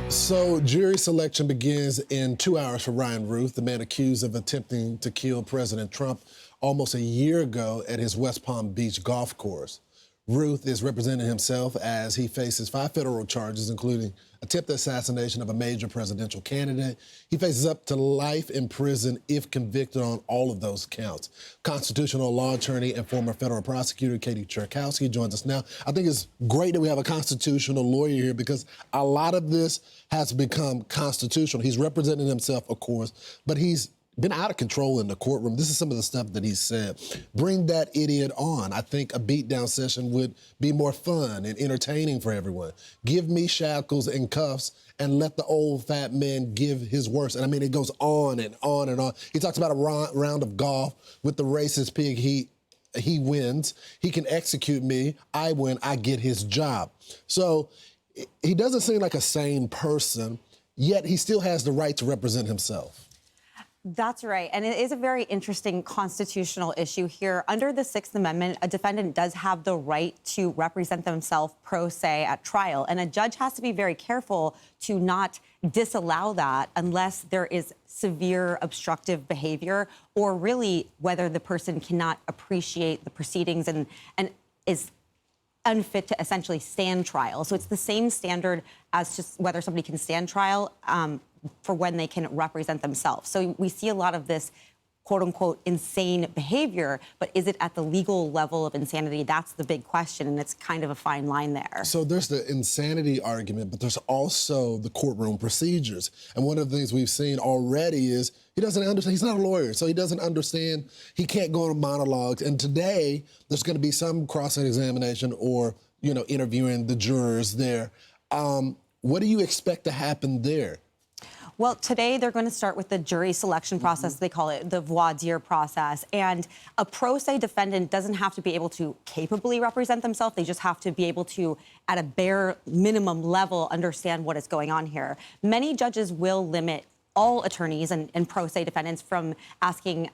So, jury selection begins in 2 hours for Ryan Ruth, the man accused of attempting to kill President Trump almost a year ago at his West Palm Beach golf course. Ruth is representing himself as he faces 5 federal charges, including attempted assassination of a major presidential candidate. He faces up to life in prison if convicted on all of those counts. Constitutional law attorney and former federal prosecutor Katie Cherkowski joins us now. I think it's great that we have a constitutional lawyer here because a lot of this has become constitutional. He's representing himself, of course, but he's been out of control in the courtroom. This is some of the stuff that he said. Bring that idiot on. I think a beatdown session would be more fun and entertaining for everyone. Give me shackles and cuffs and let the old fat man give his worst. And I mean, it goes on and on and on. He talks about a round of golf with the racist pig. He wins. He can execute me. I win. I get his job. So he doesn't seem like a sane person, yet he still has the right to represent himself. That's right. And it is a very interesting constitutional issue here. Under the Sixth Amendment, a defendant does have the right to represent themselves pro se at trial. And a judge has to be very careful to not disallow that unless there is severe obstructive behavior or really whether the person cannot appreciate the proceedings and is unfit to essentially stand trial. So it's the same standard as just whether somebody can stand trial for when they can represent themselves. So we see a lot of this quote unquote insane behavior, but is it at the legal level of insanity? That's the big question, and it's kind of a fine line there. So there's the insanity argument, but there's also the courtroom procedures. And one of the things we've seen already is he doesn't understand, he's not a lawyer, so he doesn't understand, he can't go on monologues. And today, there's gonna be some cross-examination or, interviewing the jurors there. What do you expect to happen there? Well, today they're going to start with the jury selection process. They call it the voir dire process. And a pro se defendant doesn't have to be able to capably represent themselves. They just have to be able to, at a bare minimum level, understand what is going on here. Many judges will limit all attorneys and pro se defendants from asking,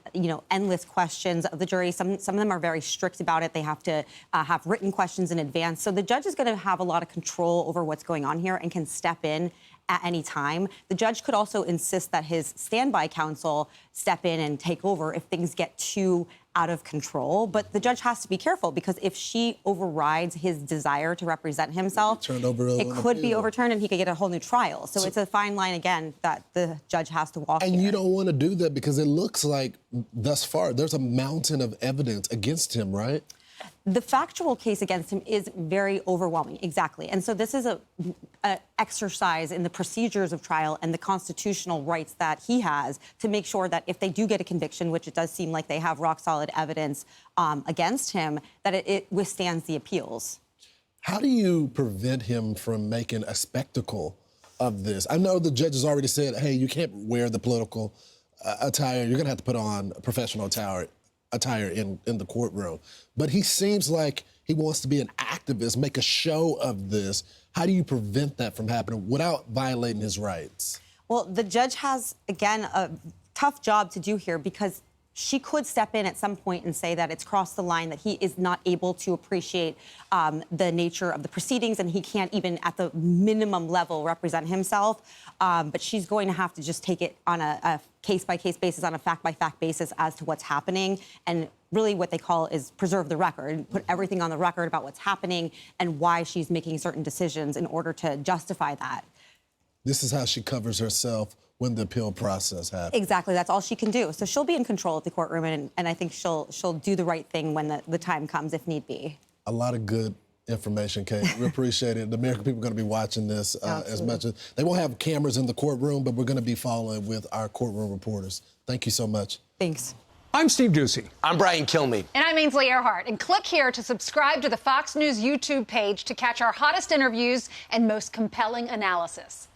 endless questions of the jury. Some of them are very strict about it. They have to have written questions in advance. So the judge is going to have a lot of control over what's going on here and can step in at any time. The judge could also insist that his standby counsel step in and take over if things get too out of control. But the judge has to be careful because if she overrides his desire to represent himself, it could be overturned and he could get a whole new trial. So it's a fine line, again, that the judge has to walk. And you don't want to do that because it looks like thus far there's a mountain of evidence against him, right? The factual case against him is very overwhelming, exactly. And so this is a exercise in the procedures of trial and the constitutional rights that he has to make sure that if they do get a conviction, which it does seem like they have rock solid evidence against him, that it withstands the appeals. How do you prevent him from making a spectacle of this? I know the judge has already said, hey, you can't wear the political attire. You're going to have to put on professional attire in the courtroom. But he seems like he wants to be an activist, make a show of this. How do you prevent that from happening without violating his rights? Well, the judge has, again, a tough job to do here because she could step in at some point and say that it's crossed the line, that he is not able to appreciate the nature of the proceedings and he can't even at the minimum level represent himself. But she's going to have to just take it on a case-by-case basis, on a fact-by-fact basis as to what's happening. And really what they call is preserve the record, put everything on the record about what's happening and why she's making certain decisions in order to justify that. This is how she covers herself when the appeal process happens. Exactly, that's all she can do. So she'll be in control of the courtroom, and I think she'll do the right thing when the time comes, if need be. A lot of good information, Kate. We appreciate it. The American people are going to be watching this as much as... They won't have cameras in the courtroom, but we're going to be following with our courtroom reporters. Thank you so much. Thanks. I'm Steve Doocy. I'm Brian Kilmeade. And I'm Ainsley Earhart. And click here to subscribe to the Fox News YouTube page to catch our hottest interviews and most compelling analysis.